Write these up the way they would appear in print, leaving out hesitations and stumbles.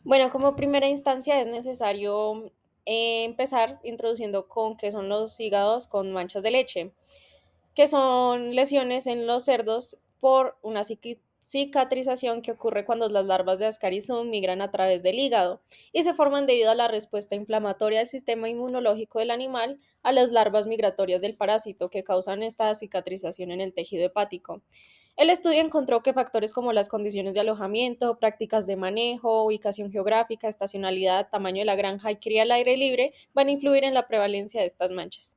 Bueno, como primera instancia es necesario empezar introduciendo con qué son los hígados con manchas de leche, que son lesiones en los cerdos por una cicatrización que ocurre cuando las larvas de Ascarisum migran a través del hígado y se forman debido a la respuesta inflamatoria del sistema inmunológico del animal a las larvas migratorias del parásito que causan esta cicatrización en el tejido hepático. El estudio encontró que factores como las condiciones de alojamiento, prácticas de manejo, ubicación geográfica, estacionalidad, tamaño de la granja y cría al aire libre van a influir en la prevalencia de estas manchas.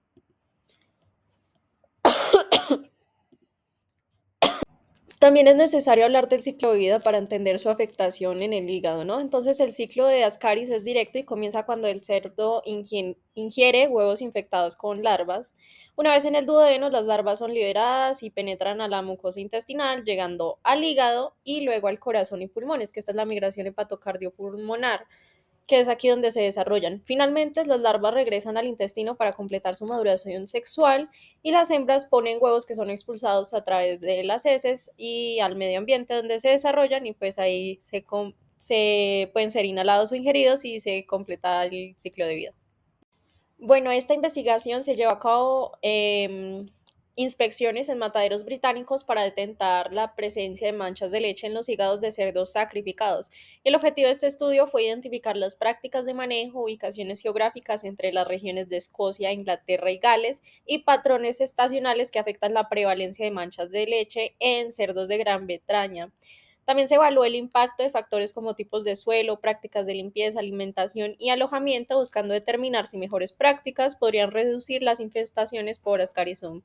También es necesario hablar del ciclo de vida para entender su afectación en el hígado, ¿no? Entonces, el ciclo de Ascaris es directo y comienza cuando el cerdo ingiere huevos infectados con larvas. Una vez en el duodeno, las larvas son liberadas y penetran a la mucosa intestinal, llegando al hígado y luego al corazón y pulmones, que esta es la migración hepatocardiopulmonar, que es aquí donde se desarrollan. Finalmente, las larvas regresan al intestino para completar su maduración sexual y las hembras ponen huevos que son expulsados a través de las heces y al medio ambiente donde se desarrollan y pues ahí se pueden ser inhalados o ingeridos y se completa el ciclo de vida. Bueno, esta investigación se llevó a cabo inspecciones en mataderos británicos para detectar la presencia de manchas de leche en los hígados de cerdos sacrificados. El objetivo de este estudio fue identificar las prácticas de manejo, ubicaciones geográficas entre las regiones de Escocia, Inglaterra y Gales y patrones estacionales que afectan la prevalencia de manchas de leche en cerdos de Gran Bretaña. También se evaluó el impacto de factores como tipos de suelo, prácticas de limpieza, alimentación y alojamiento, buscando determinar si mejores prácticas podrían reducir las infestaciones por Ascarisum.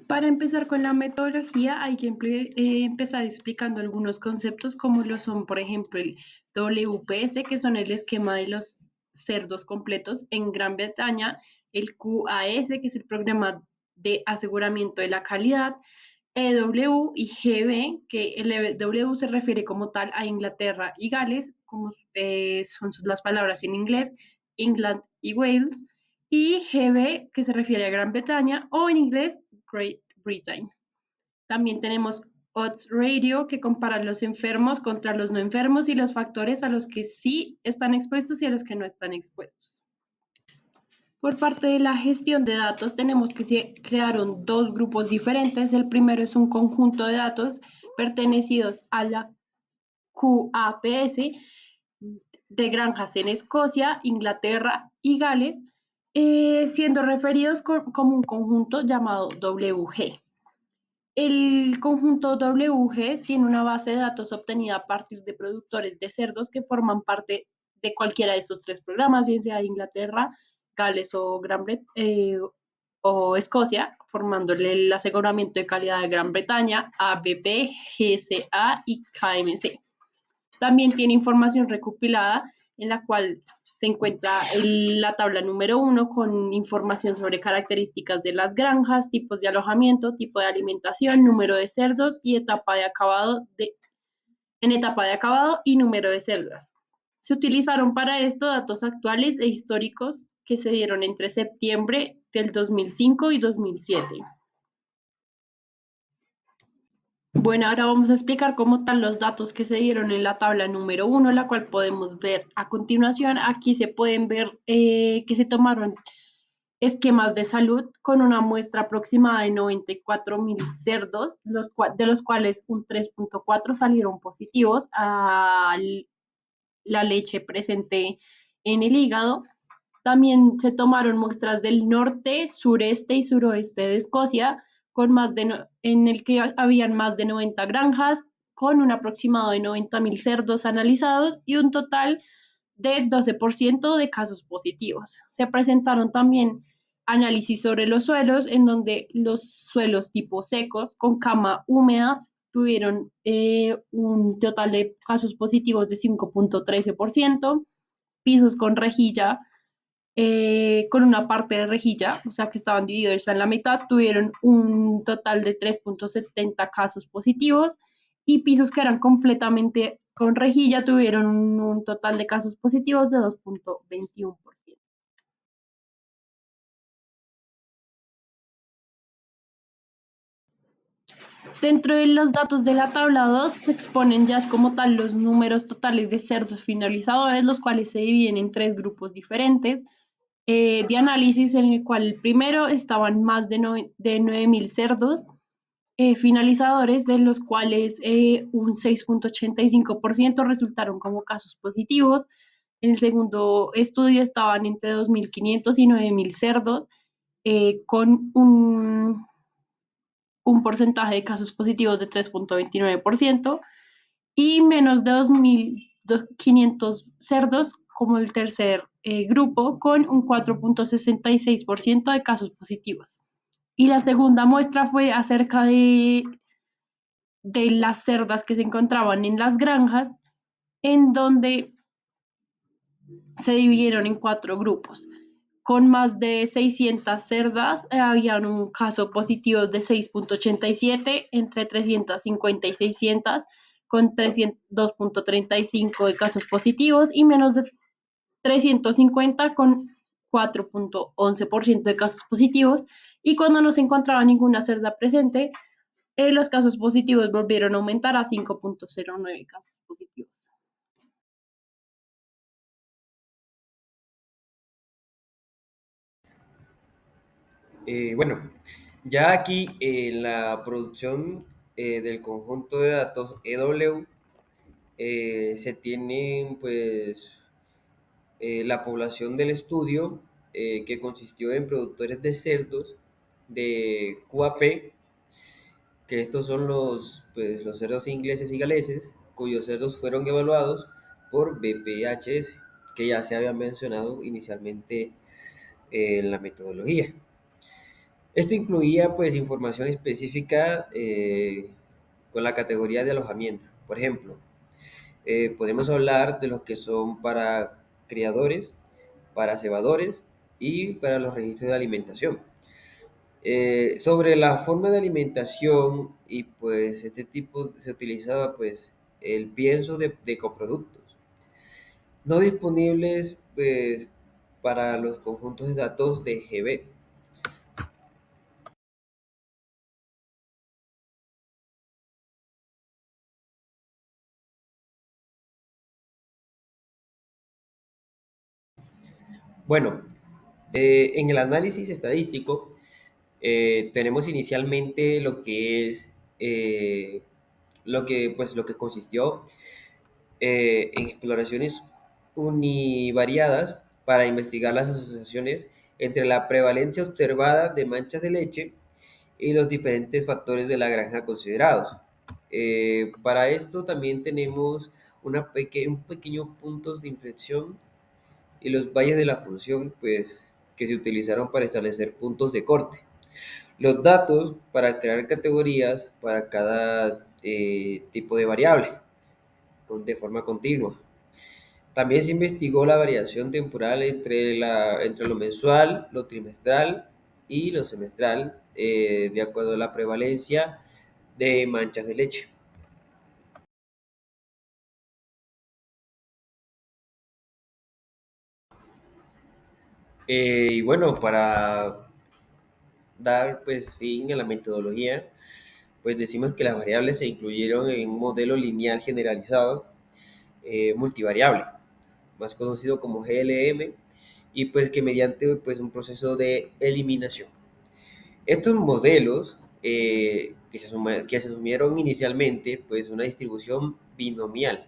Para empezar con la metodología, hay que empezar explicando algunos conceptos como lo son, por ejemplo, el WPS, que son el esquema de los cerdos completos en Gran Bretaña, el QAS, que es el programa de aseguramiento de la calidad, EW y GB, que el EW se refiere como tal a Inglaterra y Gales, como son las palabras en inglés, England y Wales, y GB, que se refiere a Gran Bretaña, o en inglés, Great Britain. También tenemos Odds Radio, que compara los enfermos contra los no enfermos y los factores a los que sí están expuestos y a los que no están expuestos. Por parte de la gestión de datos, tenemos que se crearon dos grupos diferentes. El primero es un conjunto de datos pertenecidos a la QAPS de granjas en Escocia, Inglaterra y Gales, siendo referidos como un conjunto llamado WG. El conjunto WG tiene una base de datos obtenida a partir de productores de cerdos que forman parte de cualquiera de estos tres programas, bien sea de Inglaterra, Gales o o Escocia, formándole el aseguramiento de calidad de Gran Bretaña, ABP, GSA y KMC. También tiene información recopilada en la cual se encuentra la tabla número 1 con información sobre características de las granjas, tipos de alojamiento, tipo de alimentación, número de cerdos y en etapa de acabado y número de cerdas. Se utilizaron para esto datos actuales e históricos que se dieron entre septiembre del 2005 y 2007. Bueno, ahora vamos a explicar cómo tal los datos que se dieron en la tabla número 1, la cual podemos ver a continuación. Aquí se pueden ver que se tomaron esquemas de salud con una muestra aproximada de 94.000 cerdos, de los cuales un 3.4 salieron positivos a la leche presente en el hígado. También se tomaron muestras del norte, sureste y suroeste de Escocia, en el que habían más de 90 granjas, con un aproximado de 90.000 cerdos analizados y un total de 12% de casos positivos. Se presentaron también análisis sobre los suelos, en donde los suelos tipo secos con cama húmedas tuvieron un total de casos positivos de 5.13%, pisos con rejilla con una parte de rejilla, o sea que estaban divididos en la mitad, tuvieron un total de 3.70 casos positivos y pisos que eran completamente con rejilla tuvieron un total de casos positivos de 2.21%. Dentro de los datos de la tabla 2 se exponen ya como tal los números totales de cerdos finalizadores, los cuales se dividen en tres grupos diferentes de análisis, en el cual el primero estaban más de 9.000 cerdos finalizadores, de los cuales un 6,85% resultaron como casos positivos. En el segundo estudio estaban entre 2.500 y 9.000 cerdos, con un porcentaje de casos positivos de 3,29% y menos de 2.500 cerdos como el tercer grupo, con un 4,66% de casos positivos. Y la segunda muestra fue acerca de las cerdas que se encontraban en las granjas, en donde se dividieron en cuatro grupos. Con más de 600 cerdas, había un caso positivo de 6,87, entre 350 y 600, con 2,35 de casos positivos, y menos de 350 con 4,11% de casos positivos. Y cuando no se encontraba ninguna cerda presente, los casos positivos volvieron a aumentar a 5,09 casos positivos. Bueno, ya aquí en la producción del conjunto de datos EW se tienen pues la población del estudio que consistió en productores de cerdos de QAP, que estos son los cerdos ingleses y galeses, cuyos cerdos fueron evaluados por BPHS, que ya se había mencionado inicialmente en la metodología. Esto incluía pues información específica con la categoría de alojamiento. Por ejemplo, podemos hablar de los que son para criadores, para cebadores y para los registros de alimentación. Sobre la forma de alimentación y pues este tipo se utilizaba pues el pienso de coproductos no disponibles pues para los conjuntos de datos de GB. Bueno, en el análisis estadístico tenemos inicialmente lo que es lo que consistió en exploraciones univariadas para investigar las asociaciones entre la prevalencia observada de manchas de leche y los diferentes factores de la granja considerados. Para esto también tenemos un pequeño puntos de inflexión y los valles de la función, pues, que se utilizaron para establecer puntos de corte. Los datos para crear categorías para cada tipo de variable de forma continua. También se investigó la variación temporal entre lo mensual, lo trimestral y lo semestral, de acuerdo a la prevalencia de manchas de leche. Y bueno, para dar pues fin a la metodología, pues decimos que las variables se incluyeron en un modelo lineal generalizado multivariable, más conocido como GLM, y pues que mediante pues un proceso de eliminación. Estos modelos que se asumieron inicialmente pues una distribución binomial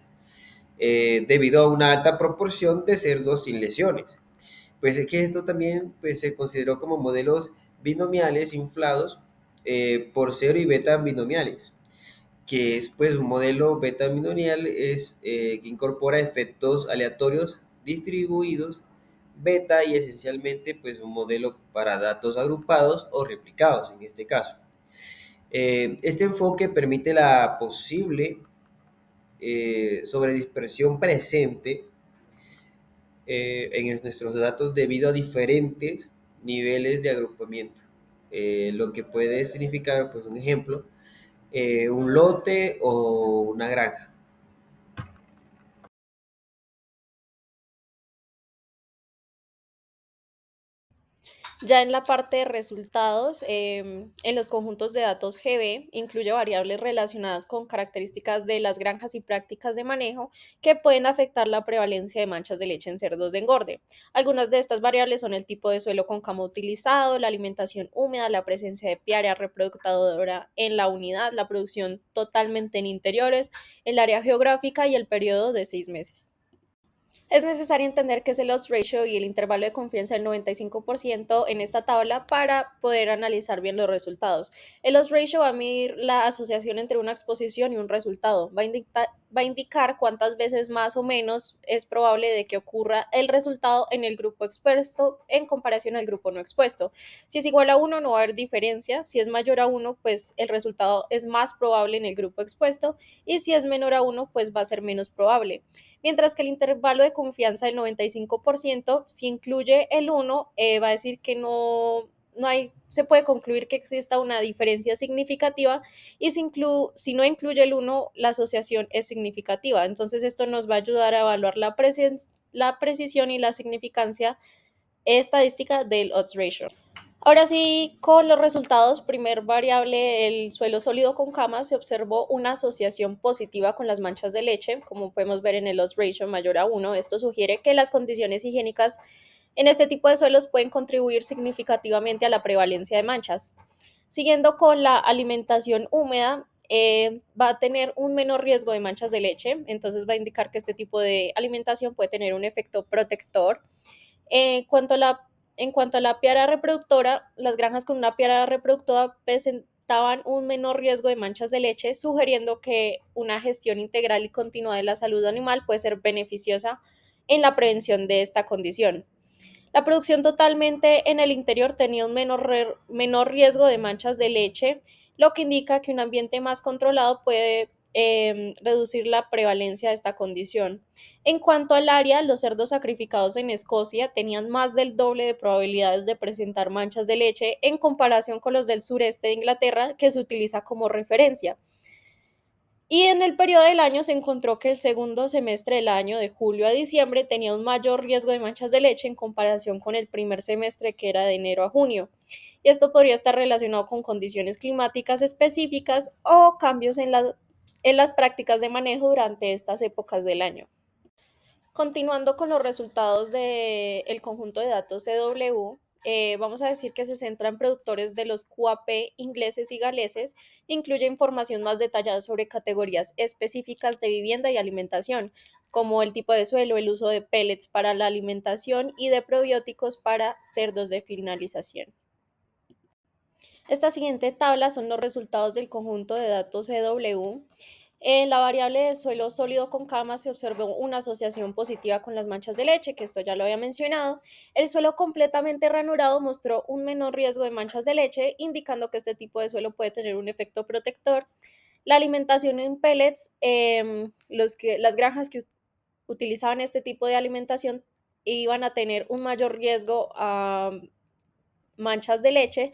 debido a una alta proporción de cerdos sin lesiones. Pues es que esto también pues, se consideró como modelos binomiales inflados por cero y beta binomiales, que es pues un modelo beta binomial que incorpora efectos aleatorios distribuidos beta y esencialmente pues un modelo para datos agrupados o replicados en este caso. Este enfoque permite la posible sobredispersión presente en nuestros datos debido a diferentes niveles de agrupamiento. Lo que puede significar, pues un ejemplo, un lote o una granja. Ya en la parte de resultados, en los conjuntos de datos GB, incluye variables relacionadas con características de las granjas y prácticas de manejo que pueden afectar la prevalencia de manchas de leche en cerdos de engorde. Algunas de estas variables son el tipo de suelo con cama utilizado, la alimentación húmeda, la presencia de piara reproductora en la unidad, la producción totalmente en interiores, el área geográfica y el periodo de 6 meses. Es necesario entender qué es el odds ratio y el intervalo de confianza del 95% en esta tabla para poder analizar bien los resultados. El odds ratio va a medir la asociación entre una exposición y un resultado. Va a indicar cuántas veces más o menos es probable de que ocurra el resultado en el grupo expuesto en comparación al grupo no expuesto. Si es igual a 1, no va a haber diferencia. Si es mayor a 1, pues el resultado es más probable en el grupo expuesto. Y si es menor a 1, pues va a ser menos probable. Mientras que el intervalo de confianza del 95%, si incluye el 1, va a decir que se puede concluir que exista una diferencia significativa y si no incluye el 1, la asociación es significativa. Entonces esto nos va a ayudar a evaluar la precisión y la significancia estadística del odds ratio. Ahora sí, con los resultados, primer variable, el suelo sólido con camas, se observó una asociación positiva con las manchas de leche, como podemos ver en el odds ratio mayor a 1. Esto sugiere que las condiciones higiénicas en este tipo de suelos pueden contribuir significativamente a la prevalencia de manchas. Siguiendo con la alimentación húmeda, va a tener un menor riesgo de manchas de leche, entonces va a indicar que este tipo de alimentación puede tener un efecto protector. En cuanto a la piara reproductora, las granjas con una piara reproductora presentaban un menor riesgo de manchas de leche, sugiriendo que una gestión integral y continua de la salud animal puede ser beneficiosa en la prevención de esta condición. La producción totalmente en el interior tenía un menor riesgo de manchas de leche, lo que indica que un ambiente más controlado puede reducir la prevalencia de esta condición. En cuanto al área, los cerdos sacrificados en Escocia tenían más del doble de probabilidades de presentar manchas de leche en comparación con los del sureste de Inglaterra, que se utiliza como referencia. Y en el periodo del año se encontró que el segundo semestre del año, de julio a diciembre, tenía un mayor riesgo de manchas de leche en comparación con el primer semestre, que era de enero a junio. Y esto podría estar relacionado con condiciones climáticas específicas o cambios en las prácticas de manejo durante estas épocas del año. Continuando con los resultados del conjunto de datos CW, vamos a decir que se centra en productores de los QAP ingleses y galeses, incluye información más detallada sobre categorías específicas de vivienda y alimentación, como el tipo de suelo, el uso de pellets para la alimentación y de probióticos para cerdos de finalización. Esta siguiente tabla son los resultados del conjunto de datos CW. En la variable de suelo sólido con camas se observó una asociación positiva con las manchas de leche, que esto ya lo había mencionado. El suelo completamente ranurado mostró un menor riesgo de manchas de leche, indicando que este tipo de suelo puede tener un efecto protector. La alimentación en pellets, las granjas que utilizaban este tipo de alimentación iban a tener un mayor riesgo a manchas de leche.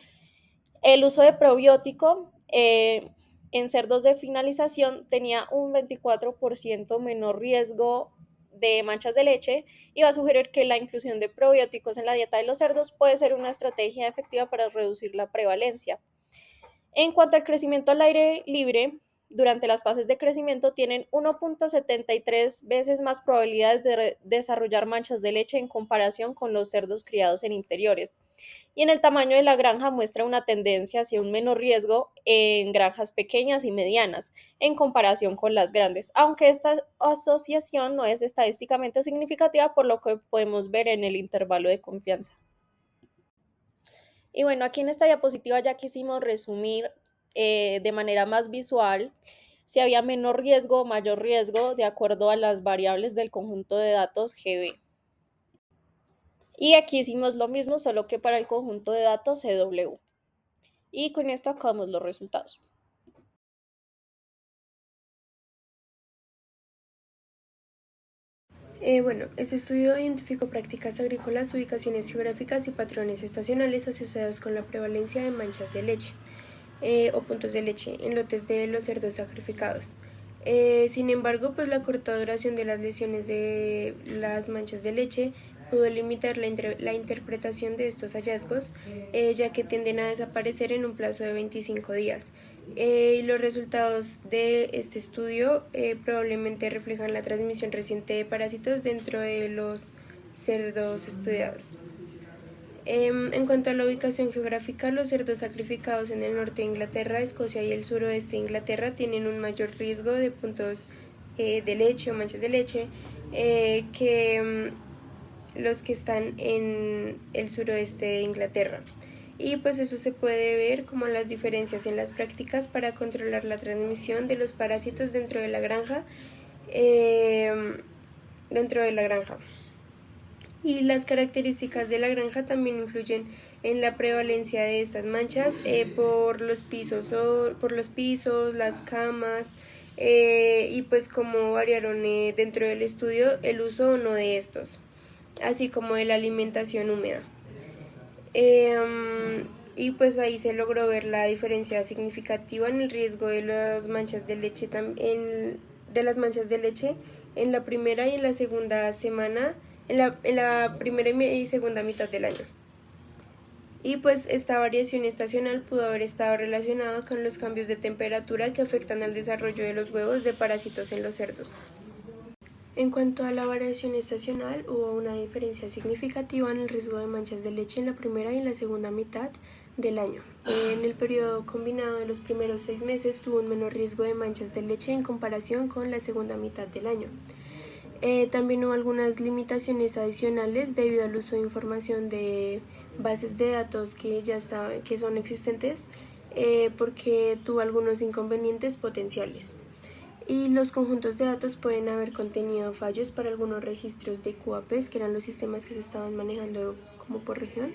El uso de probiótico en cerdos de finalización tenía un 24% menor riesgo de manchas de leche y va a sugerir que la inclusión de probióticos en la dieta de los cerdos puede ser una estrategia efectiva para reducir la prevalencia. En cuanto al crecimiento al aire libre, durante las fases de crecimiento tienen 1.73 veces más probabilidades de desarrollar manchas de leche en comparación con los cerdos criados en interiores. Y en el tamaño de la granja muestra una tendencia hacia un menor riesgo en granjas pequeñas y medianas en comparación con las grandes, aunque esta asociación no es estadísticamente significativa por lo que podemos ver en el intervalo de confianza. Y bueno, aquí en esta diapositiva ya quisimos resumir de manera más visual si había menor riesgo o mayor riesgo de acuerdo a las variables del conjunto de datos GB. Y aquí hicimos lo mismo, solo que para el conjunto de datos CW. Y con esto acabamos los resultados. Bueno, este estudio identificó prácticas agrícolas, ubicaciones geográficas y patrones estacionales asociados con la prevalencia de manchas de leche o puntos de leche en lotes de los cerdos sacrificados. Sin embargo, pues la corta duración de las lesiones de las manchas de leche pudo limitar la interpretación de estos hallazgos, ya que tienden a desaparecer en un plazo de 25 días. Y los resultados de este estudio probablemente reflejan la transmisión reciente de parásitos dentro de los cerdos estudiados. En cuanto a la ubicación geográfica, los cerdos sacrificados en el norte de Inglaterra, Escocia y el suroeste de Inglaterra tienen un mayor riesgo de puntos de leche o manchas de leche que los que están en el suroeste de Inglaterra. Y pues eso se puede ver como las diferencias en las prácticas para controlar la transmisión de los parásitos dentro de la granja. Y las características de la granja también influyen en la prevalencia de estas manchas por los pisos, las camas y pues cómo variaron dentro del estudio el uso o no de estos, así como de la alimentación húmeda. Y pues ahí se logró ver la diferencia significativa en el riesgo de las manchas de leche en la primera y en la segunda semana, en la primera y segunda mitad del año. Y pues esta variación estacional pudo haber estado relacionada con los cambios de temperatura que afectan al desarrollo de los huevos de parásitos en los cerdos. En cuanto a la variación estacional, hubo una diferencia significativa en el riesgo de manchas de leche en la primera y en la segunda mitad del año. En el periodo combinado de los primeros 6 meses tuvo un menor riesgo de manchas de leche en comparación con la segunda mitad del año. También hubo algunas limitaciones adicionales debido al uso de información de bases de datos que son existentes porque tuvo algunos inconvenientes potenciales. Y los conjuntos de datos pueden haber contenido fallos para algunos registros de QAPs, que eran los sistemas que se estaban manejando como por región.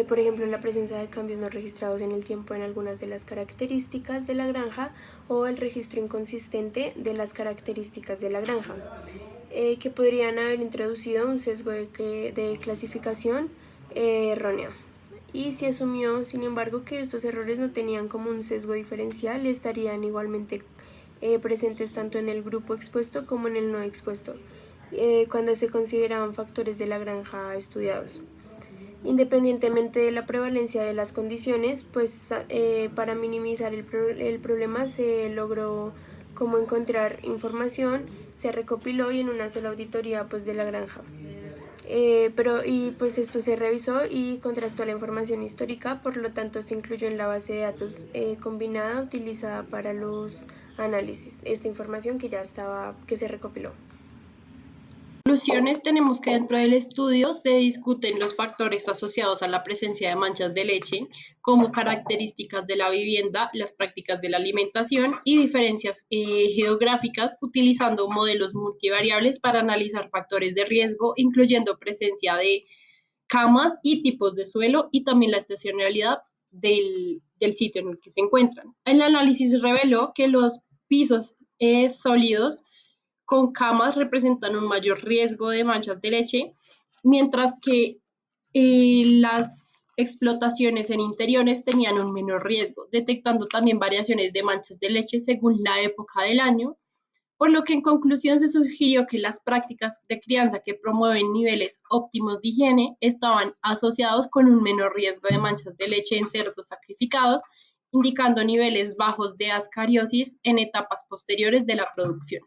Por ejemplo, la presencia de cambios no registrados en el tiempo en algunas de las características de la granja o el registro inconsistente de las características de la granja, que podrían haber introducido un sesgo de clasificación errónea. Y se asumió, sin embargo, que estos errores no tenían como un sesgo diferencial, estarían igualmente presentes tanto en el grupo expuesto como en el no expuesto, cuando se consideraban factores de la granja estudiados. Independientemente de la prevalencia de las condiciones, pues para minimizar el problema se logró como encontrar información, se recopiló y en una sola auditoría pues de la granja. Pues esto se revisó y contrastó la información histórica, por lo tanto se incluyó en la base de datos combinada utilizada para los análisis, esta información que se recopiló. Conclusiones, tenemos que dentro del estudio se discuten los factores asociados a la presencia de manchas de leche, como características de la vivienda, las prácticas de la alimentación y diferencias geográficas, utilizando modelos multivariables para analizar factores de riesgo, incluyendo presencia de camas y tipos de suelo y también la estacionalidad del sitio en el que se encuentran. El análisis reveló que los pisos sólidos con camas representan un mayor riesgo de manchas de leche, mientras que las explotaciones en interiores tenían un menor riesgo, detectando también variaciones de manchas de leche según la época del año, por lo que en conclusión se sugirió que las prácticas de crianza que promueven niveles óptimos de higiene estaban asociados con un menor riesgo de manchas de leche en cerdos sacrificados, indicando niveles bajos de ascariosis en etapas posteriores de la producción.